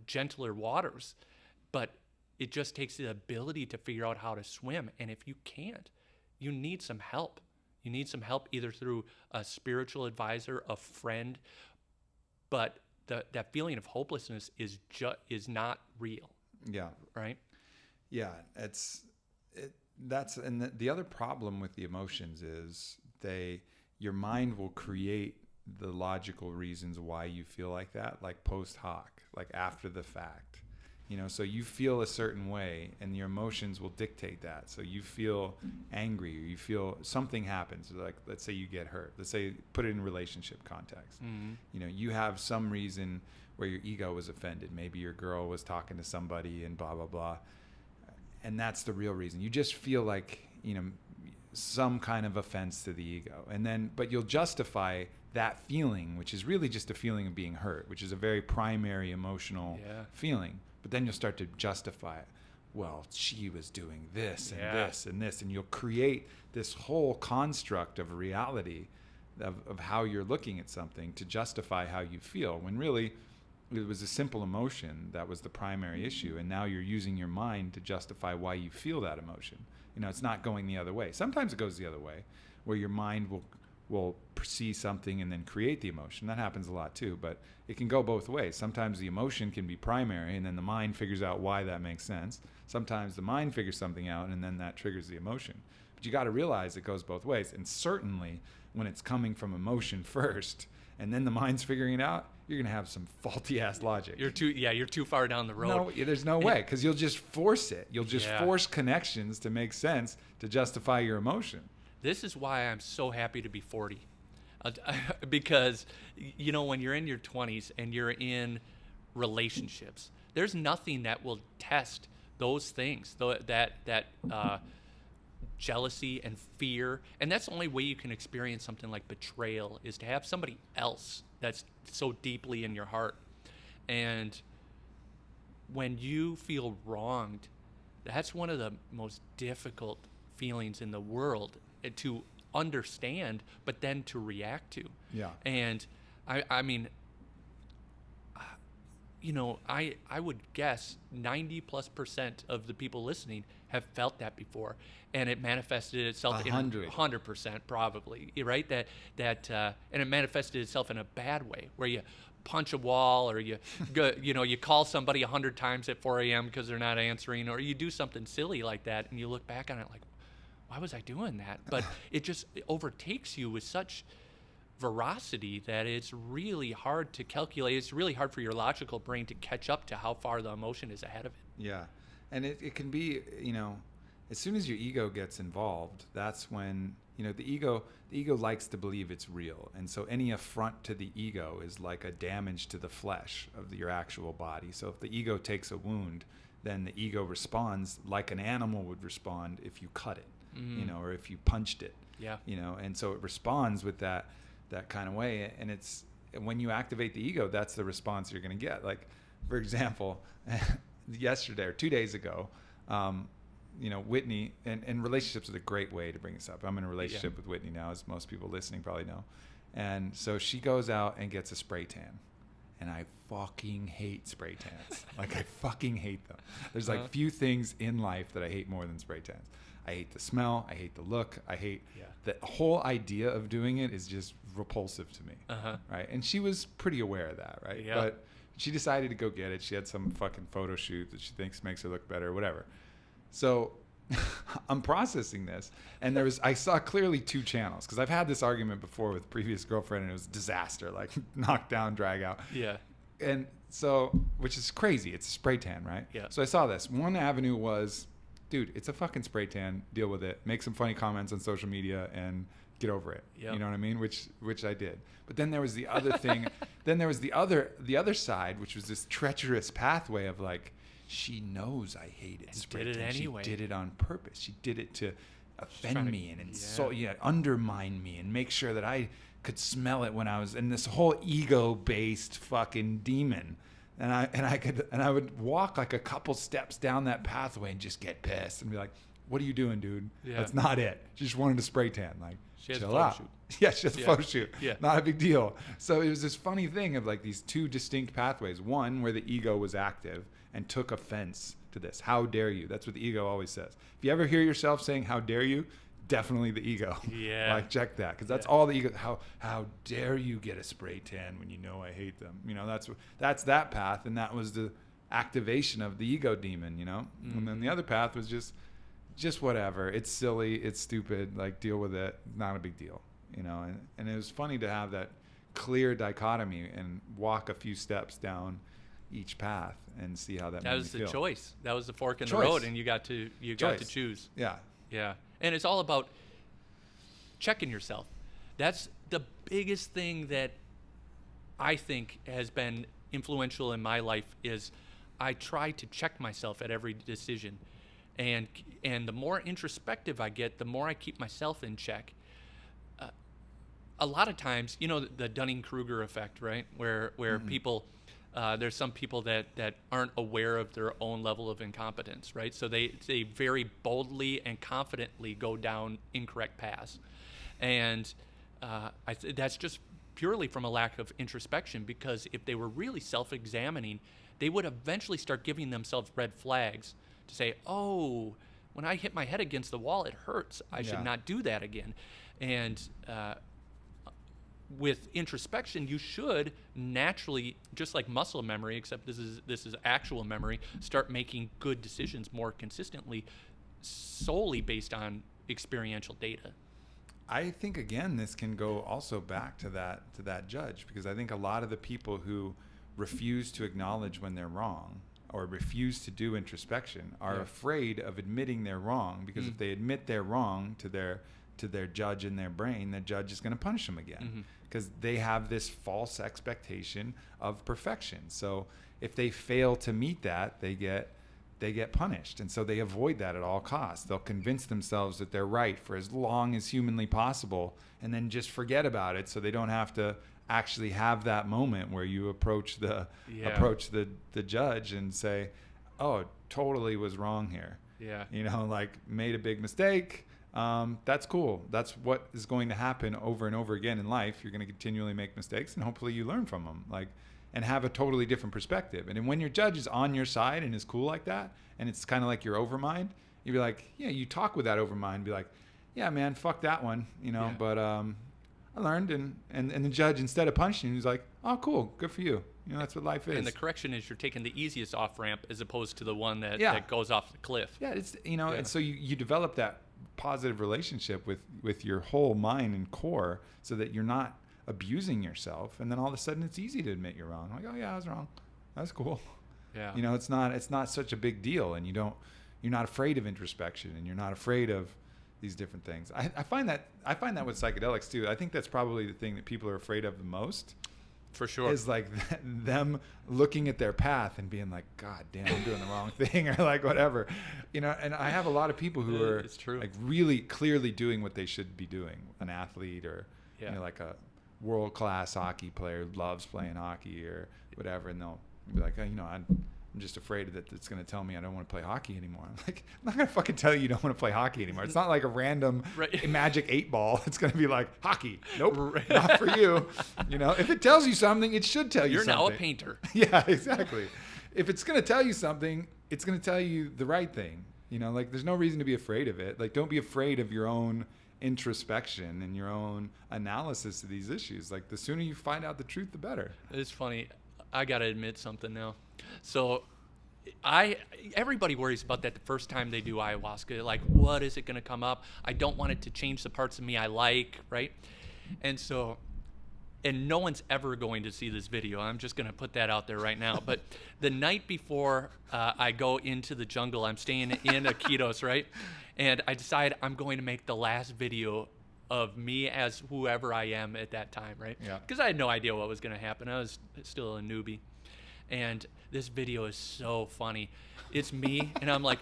gentler waters. But it just takes the ability to figure out how to swim. And if you can't, you need some help. You need some help either through a spiritual advisor, a friend. But that feeling of hopelessness is not real.
Yeah.
Right?
Yeah. And the other problem with the emotions is your mind will create the logical reasons why you feel like that, like post hoc, like after the fact. So you feel a certain way and your emotions will dictate that. So you feel angry, or you feel something happens. Like, let's say you get hurt. Let's say, put it in relationship context. Mm-hmm. You have some reason where your ego was offended. Maybe your girl was talking to somebody and blah, blah, blah. And that's the real reason. You just feel like, some kind of offense to the ego. But you'll justify that feeling, which is really just a feeling of being hurt, which is a very primary emotional feeling. But then you'll start to justify it. well, she was doing this and
Yeah.
this and this, and you'll create this whole construct of reality of how you're looking at something to justify how you feel, when really it was a simple emotion that was the primary issue, and now you're using your mind to justify why you feel that emotion. It's not going the other way. Sometimes it goes the other way, where your mind will perceive something and then create the emotion. That happens a lot too, but it can go both ways. Sometimes the emotion can be primary, and then the mind figures out why that makes sense. Sometimes the mind figures something out, and then that triggers the emotion. But you got to realize it goes both ways. And certainly when it's coming from emotion first, and then the mind's figuring it out, you're going to have some faulty ass logic.
You're too far down the road.
No, there's no way, because you'll just force it. You'll just
Yeah.
force connections to make sense to justify your emotion.
This is why I'm so happy to be 40. Because, when you're in your 20s and you're in relationships, there's nothing that will test those things, that jealousy and fear. And that's the only way you can experience something like betrayal, is to have somebody else that's so deeply in your heart. And when you feel wronged, that's one of the most difficult feelings in the world to understand, but then to react to.
Yeah.
And I mean, I would guess 90+% of the people listening have felt that before, and it manifested itself 100% probably, right? And it manifested itself in a bad way, where you punch a wall, or you go, you call somebody 100 times at 4 a.m. because they're not answering, or you do something silly like that, and you look back on it like, why was I doing that? But it overtakes you with such veracity that it's really hard to calculate. It's really hard for your logical brain to catch up to how far the emotion is ahead of it.
Yeah. And it can be, as soon as your ego gets involved, that's when, the ego likes to believe it's real. And so any affront to the ego is like a damage to the flesh of your actual body. So if the ego takes a wound, then the ego responds like an animal would respond if you cut it, or if you punched it.
Yeah.
And so it responds with that kind of way. And it's, when you activate the ego, that's the response you're going to get. Like, for example, yesterday or 2 days ago, Whitney, and relationships is a great way to bring this up. I'm in a relationship with Whitney now, as most people listening probably know. And so she goes out and gets a spray tan. And I fucking hate spray tans. Like, I fucking hate them. There's like few things in life that I hate more than spray tans. I hate the smell. I hate the look. I hate the whole idea of doing it is just repulsive to me. Right. And she was pretty aware of that. Right.
Yeah.
But she decided to go get it. She had some fucking photo shoot that she thinks makes her look better or whatever. So I'm processing this, and I saw clearly two channels, because I've had this argument before with a previous girlfriend, and it was a disaster, like knock down, drag out.
Yeah.
And so, which is crazy. It's a spray tan, right?
Yeah.
So I saw this. One avenue was, dude, it's a fucking spray tan. Deal with it. Make some funny comments on social media and get over it.
Yep.
You know what I mean? Which I did. But then there was the other thing. Then there was the other side, which was this treacherous pathway of like, she knows I hated spray tan.
Did it anyway.
She did it on purpose. She did it to offend me and undermine me and make sure that I could smell it when I was in this whole ego-based fucking demon. And I would walk like a couple steps down that pathway and just get pissed and be like, "What are you doing, dude?
Yeah.
That's not it. She just wanted to spray tan. Like,
she has
chill
a photo
out."
shoot.
Yeah, she has a photo shoot.
Yeah.
Not a big deal. So it was this funny thing of like these two distinct pathways. One where the ego was active and took offense to this. How dare you? That's what the ego always says. If you ever hear yourself saying, "How dare you?" definitely the ego.
Yeah.
Like, check that, because that's all the ego. How dare you get a spray tan when you know I hate them? That's that path, and that was the activation of the ego demon. And then the other path was just whatever. It's silly. It's stupid. Like, deal with it. Not a big deal. And it was funny to have that clear dichotomy and walk a few steps down each path and see how that made
was
me
the
feel.
choice. That was the fork in the
Choice.
road, and you got to choose.
Yeah.
Yeah. And it's all about checking yourself. That's the biggest thing that I think has been influential in my life, is I try to check myself at every decision. And the more introspective I get, the more I keep myself in check. A lot of times, the Dunning-Kruger effect, right? Where people There's some people that aren't aware of their own level of incompetence, right? So they very boldly and confidently go down incorrect paths. And that's just purely from a lack of introspection, because if they were really self-examining, they would eventually start giving themselves red flags to say, oh, when I hit my head against the wall, it hurts. I should not do that again. And with introspection, you should naturally, just like muscle memory, except this is actual memory, start making good decisions more consistently, solely based on experiential data.
I think, again, this can go also back to that judge, because I think a lot of the people who refuse to acknowledge when they're wrong or refuse to do introspection are afraid of admitting they're wrong, because if they admit they're wrong to their judge in their brain, the judge is going to punish them again, because they have this false expectation of perfection. So if they fail to meet that, they get punished. And so they avoid that at all costs. They'll convince themselves that they're right for as long as humanly possible, and then just forget about it, so they don't have to actually have that moment where you approach the judge and say, oh, totally was wrong here.
Yeah.
Like, made a big mistake. That's cool. That's what is going to happen over and over again in life. You're going to continually make mistakes, and hopefully you learn from them. And have a totally different perspective. And when your judge is on your side and is cool like that, and it's kind of like your overmind, you'd be like, yeah, you talk with that overmind, be like, yeah, man, fuck that one, but I learned, and the judge, instead of punishing you, he's like, oh, cool, good for you. That's what life is.
And the correction is you're taking the easiest off ramp as opposed to the one that goes off the cliff.
Yeah, it's and so you develop that positive relationship with your whole mind and core, so that you're not abusing yourself, and then all of a sudden it's easy to admit you're wrong. Like, oh yeah, I was wrong. That's cool.
Yeah.
It's not such a big deal, and you're not afraid of introspection, and you're not afraid of these different things. I find that with psychedelics too. I think that's probably the thing that people are afraid of the most.
For sure.
Is like them looking at their path and being like, God damn, I'm doing the wrong thing, or like whatever. And I have a lot of people who are like really clearly doing what they should be doing. An athlete, or like a world-class hockey player who loves playing hockey or whatever, and they'll be like, I'm just afraid that it's going to tell me I don't want to play hockey anymore. I'm like, I'm not going to fucking tell you don't want to play hockey anymore. It's not like a random magic 8 ball. It's going to be like, hockey. Nope, not for you. If it tells you something, it should tell you something.
You're now a painter.
Yeah, exactly. If it's going to tell you something, it's going to tell you the right thing. Like, there's no reason to be afraid of it. Like, don't be afraid of your own introspection and your own analysis of these issues. Like, the sooner you find out the truth, the better.
It's funny. I got to admit something now. So everybody worries about that the first time they do ayahuasca. Like, what is it going to come up? I don't want it to change the parts of me I like, right? And no one's ever going to see this video. I'm just going to put that out there right now. But the night before I go into the jungle, I'm staying in Iquitos, right? And I decide I'm going to make the last video of me as whoever I am at that time, right?
Yeah.
Because I had no idea what was going to happen. I was still a newbie. And this video is so funny. It's me, and I'm like,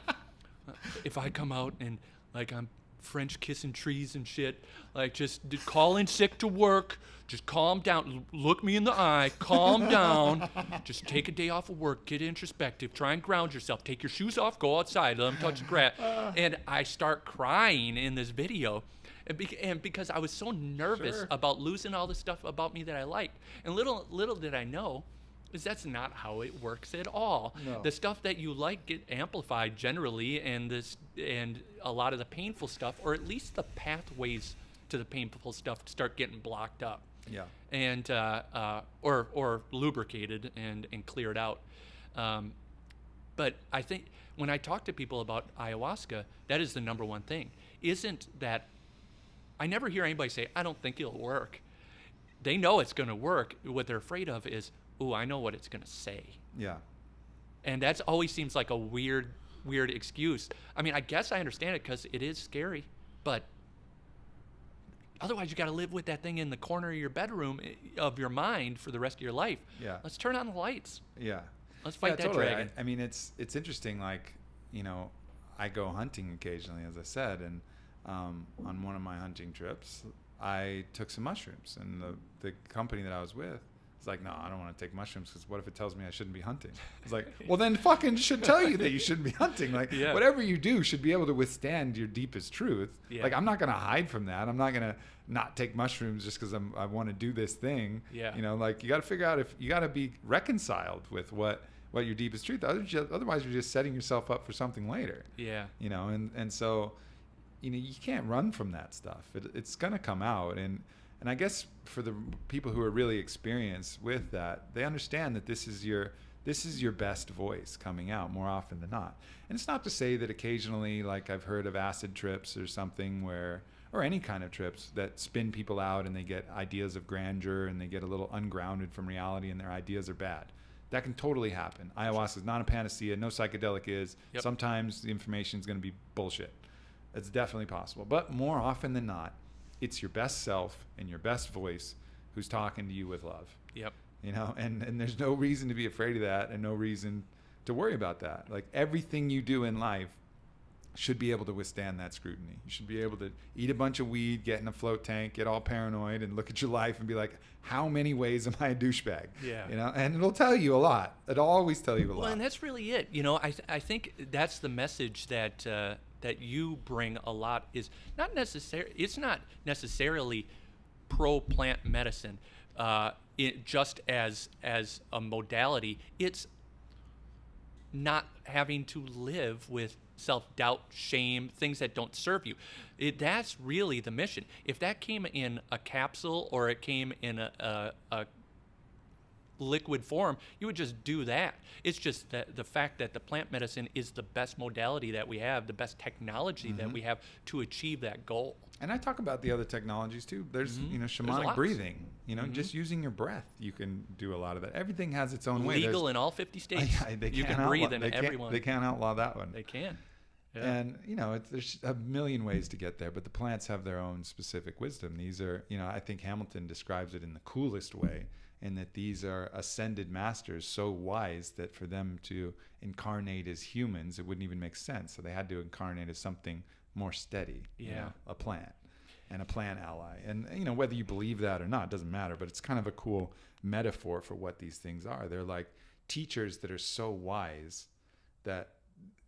if I come out and like I'm French kissing trees and shit, like just calling sick to work, just calm down, look me in the eye, calm down, just take a day off of work, get introspective, try and ground yourself, take your shoes off, go outside, let them touch the grass. And I start crying in this video. And because I was so nervous about losing all the stuff about me that I liked. And little did I know is that's not how it works at all.
No.
The stuff that you like get amplified generally, and a lot of the painful stuff, or at least the pathways to the painful stuff, start getting blocked up.
Yeah.
And or lubricated and cleared out. But I think when I talk to people about ayahuasca, that is the number one thing. Isn't that I never hear anybody say, I don't think it'll work. They know it's going to work. What they're afraid of is, ooh, I know what it's going to say.
Yeah.
And that always seems like a weird excuse. I mean, I guess I understand it because it is scary, but otherwise you got to live with that thing in the corner of your bedroom of your mind for the rest of your life.
Yeah.
Let's turn on the lights.
Yeah.
Let's fight that
totally.
dragon.
I mean, it's interesting. Like, I go hunting occasionally, as I said, and on one of my hunting trips, I took some mushrooms, and the company that I was with was like, no, I don't want to take mushrooms because what if it tells me I shouldn't be hunting? It's like, well, then fucking should tell you that you shouldn't be hunting. Like, whatever you do should be able to withstand your deepest truth. Yeah. Like, I'm not going to hide from that. I'm not going to not take mushrooms just because I want to do this thing.
Yeah.
You know, like, you got to figure out if you got to be reconciled with what your deepest truth. Otherwise, you're just setting yourself up for something later.
Yeah.
You know, and so, you know, you can't run from that stuff. It's going to come out. And I guess for the people who are really experienced with that, they understand that this is your best voice coming out more often than not. And it's not to say that occasionally, like I've heard of acid trips or something or any kind of trips that spin people out and they get ideas of grandeur and they get a little ungrounded from reality and their ideas are bad. That can totally happen. Ayahuasca is not a panacea. No psychedelic is. Yep. Sometimes the information is going to be bullshit. It's definitely possible. But more often than not, it's your best self and your best voice who's talking to you with love.
Yep.
You know, and there's no reason to be afraid of that and no reason to worry about that. Like, everything you do in life should be able to withstand that scrutiny. You should be able to eat a bunch of weed, get in a float tank, get all paranoid and look at your life and be like, how many ways am I a douchebag?
Yeah.
You know, and it'll tell you a lot. It'll always tell you a lot.
Well, and that's really it. You know, I think that's the message that you bring a lot is not necessary. It's not necessarily pro plant medicine, just as a modality. It's not having to live with self-doubt, shame, things that don't serve you. That's really the mission. If that came in a capsule or it came in a liquid form, you would just do that. It's just that the fact that the plant medicine is the best modality that we have, the best technology that we have to achieve that goal.
And I talk about the other technologies too. There's, you know, shamanic breathing, you know, just using your breath. You can do a lot of that. Everything has its own way.
Legal in all 50 states. You can breathe in everyone.
They can't outlaw that one.
They can. Yeah.
And, you know, there's a million ways to get there, but the plants have their own specific wisdom. These are, you know, I think Hamilton describes it in the coolest way, in that these are ascended masters so wise that for them to incarnate as humans, it wouldn't even make sense. So they had to incarnate as something more steady, you know, a plant and a plant ally. And, you know, whether you believe that or not, doesn't matter, but it's kind of a cool metaphor for what these things are. They're like teachers that are so wise that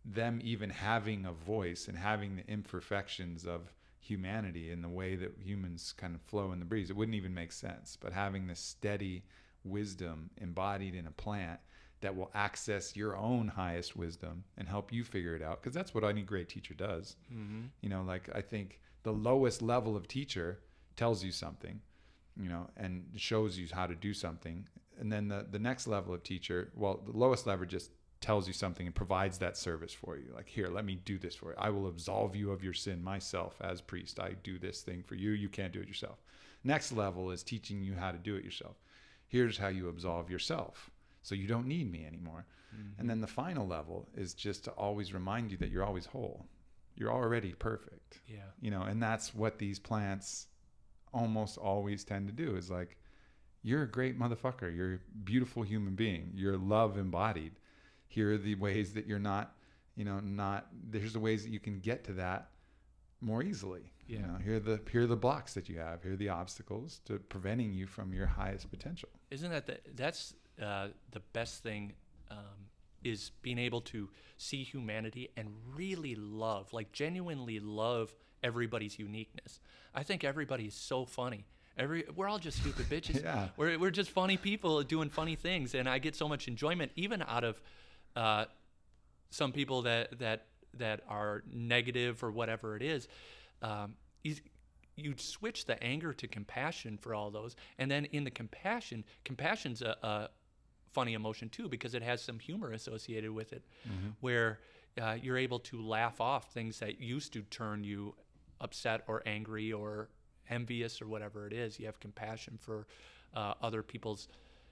them even having a voice and having the imperfections of humanity in the way that humans kind of flow in the breeze, it wouldn't even make sense. But having this steady wisdom embodied in a plant that will access your own highest wisdom and help you figure it out, because that's what any great teacher does. You know, like, I think the lowest level of teacher tells you something, you know, and shows you how to do something. And then the next level of teacher, well, the lowest level just tells you something and provides that service for you. Like, here, let me do this for you. I will absolve you of your sin myself as priest. I do this thing for you. You can't do it yourself. Next level is teaching you how to do it yourself. Here's how you absolve yourself, so you don't need me anymore. And then the final level is just to always remind you that you're always whole. You're already perfect.
Yeah.
You know, and that's what these plants almost always tend to do, is like, you're a great motherfucker. You're a beautiful human being. You're love embodied. Here are the ways that you're not, you know, there's the ways that you can get to that more easily.
Yeah.
You know, here are the blocks that you have. Here are the obstacles to preventing you from your highest potential.
Isn't that's the best thing, is being able to see humanity and really love, like genuinely love everybody's uniqueness. I think everybody is so funny. We're all just stupid bitches.
Yeah.
We're just funny people doing funny things, and I get so much enjoyment even out of some people that are negative or whatever it is. You switch the anger to compassion for all those, and then in the compassion's a funny emotion too, because it has some humor associated with it, where you're able to laugh off things that used to turn you upset or angry or envious or whatever it is. You have compassion for other people's,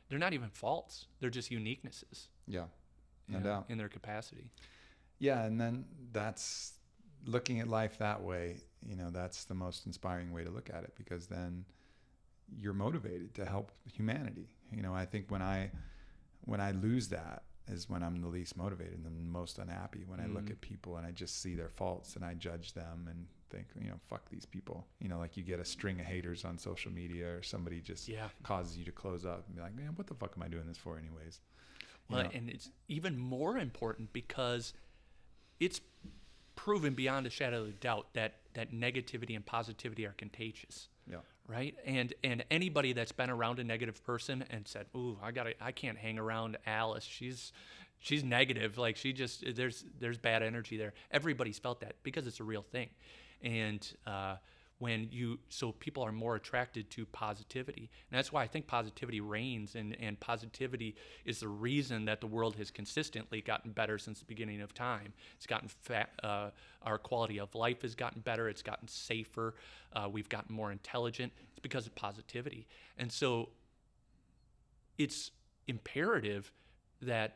they're not even faults, they're just uniquenesses.
Yeah, no doubt.
In their capacity.
Yeah, and then that's looking at life that way, you know, that's the most inspiring way to look at it, because then you're motivated to help humanity. You know, I think when I lose that is when I'm the least motivated and the most unhappy, when I look at people and I just see their faults and I judge them and think, fuck these people. Like you get a string of haters on social media, or somebody just causes you to close up and be like, man, what the fuck am I doing this for anyways?
Well, and it's even more important because it's proven beyond a shadow of a doubt that negativity and positivity are contagious.
Yeah.
Right. And anybody that's been around a negative person and said, "Ooh, I can't hang around Alice. She's negative. Like there's bad energy there." Everybody's felt that because it's a real thing. And so people are more attracted to positivity. And that's why I think positivity reigns, and positivity is the reason that the world has consistently gotten better since the beginning of time. It's gotten our quality of life has gotten better. It's gotten safer. We've gotten more intelligent. It's because of positivity. And so it's imperative that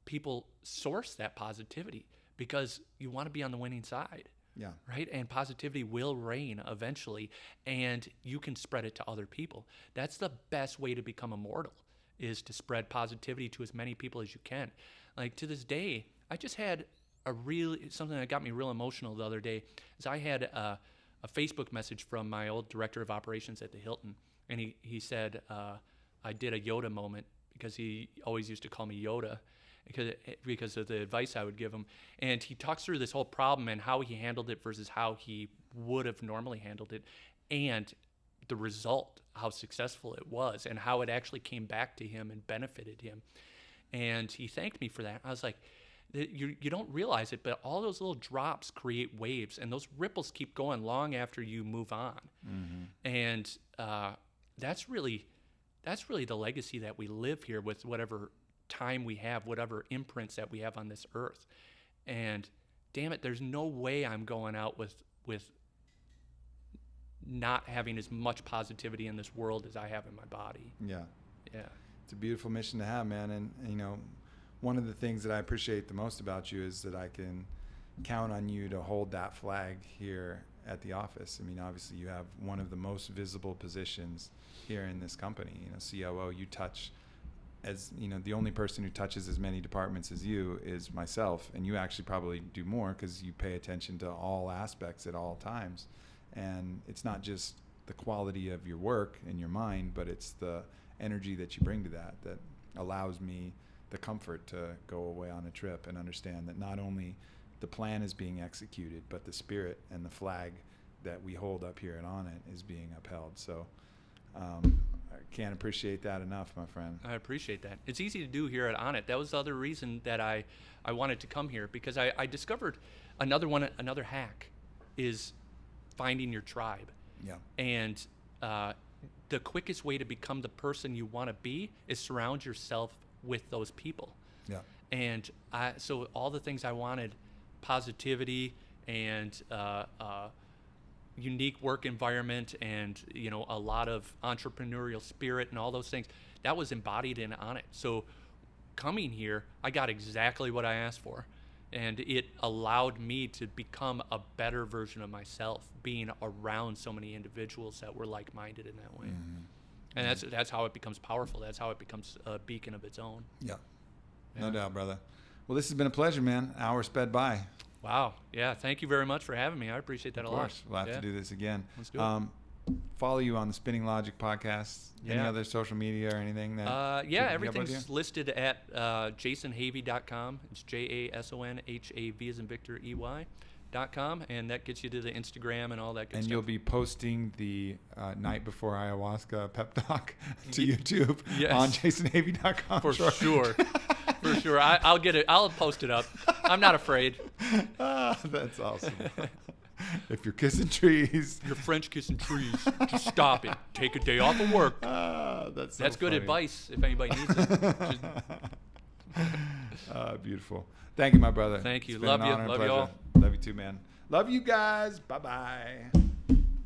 people source that positivity because you want to be on the winning side.
Yeah.
Right. And positivity will reign eventually, and you can spread it to other people. That's the best way to become immortal, is to spread positivity to as many people as you can. Like to this day, I just had something that got me real emotional the other day is I had a Facebook message from my old director of operations at the Hilton. And he said, I did a Yoda moment, because he always used to call me Yoda because of the advice I would give him. And he talks through this whole problem and how he handled it versus how he would have normally handled it, and the result, how successful it was, and how it actually came back to him and benefited him. And he thanked me for that. I was like, you don't realize it, but all those little drops create waves, and those ripples keep going long after you move on. Mm-hmm. And that's really the legacy that we live here with whatever time we have, whatever imprints that we have on this earth. And damn it, there's no way I'm going out with not having as much positivity in this world as I have in my body.
Yeah.
Yeah.
It's a beautiful mission to have, man. And one of the things that I appreciate the most about you is that I can count on you to hold that flag here at the office. I mean, obviously you have one of the most visible positions here in this company. COO, you touch, as the only person who touches as many departments as you is myself, and you actually probably do more because you pay attention to all aspects at all times. And it's not just the quality of your work and your mind, but it's the energy that you bring to that allows me the comfort to go away on a trip and understand that not only the plan is being executed, but the spirit and the flag that we hold up here at Onnit is being upheld. So I can't appreciate that enough, my friend.
I appreciate that. It's easy to do here at Onnit. That was the other reason that I wanted to come here, because I discovered another hack is finding your tribe.
Yeah.
And the quickest way to become the person you want to be is surround yourself with those people.
Yeah.
And so all the things I wanted, positivity and unique work environment and a lot of entrepreneurial spirit and all those things, that was embodied in Onnit. So coming here, I got exactly what I asked for, and it allowed me to become a better version of myself, being around so many individuals that were like-minded in that way. Mm-hmm. And that's how it becomes powerful. That's how it becomes a beacon of its own.
Yeah. No doubt, brother. Well, this has been a pleasure, man. Hour sped by.
Wow. Yeah. Thank you very much for having me. I appreciate that a lot.
Of course. We'll have to do this again.
Let's do it.
Follow you on the Spinning Logic podcast. Any other social media or anything that?
Everything's listed at jasonhavey.com. It's JASONHAV as in Victor EY.com, and that gets you to the Instagram and all that good stuff.
And you'll be posting the night before ayahuasca pep talk to YouTube on jasonhavey.com.
For sure. For sure. I'll get it. I'll post it up. I'm not afraid.
That's awesome. If you're kissing trees.
You're French kissing trees. Just stop it. Take a day off of work.
That's
good
funny.
advice if anybody needs it.
Beautiful. Thank you, my brother.
Thank you.
It's been
Love
an
you.
honor and
Love
pleasure.
you all.
Love you too, man. Love you guys. Bye-bye.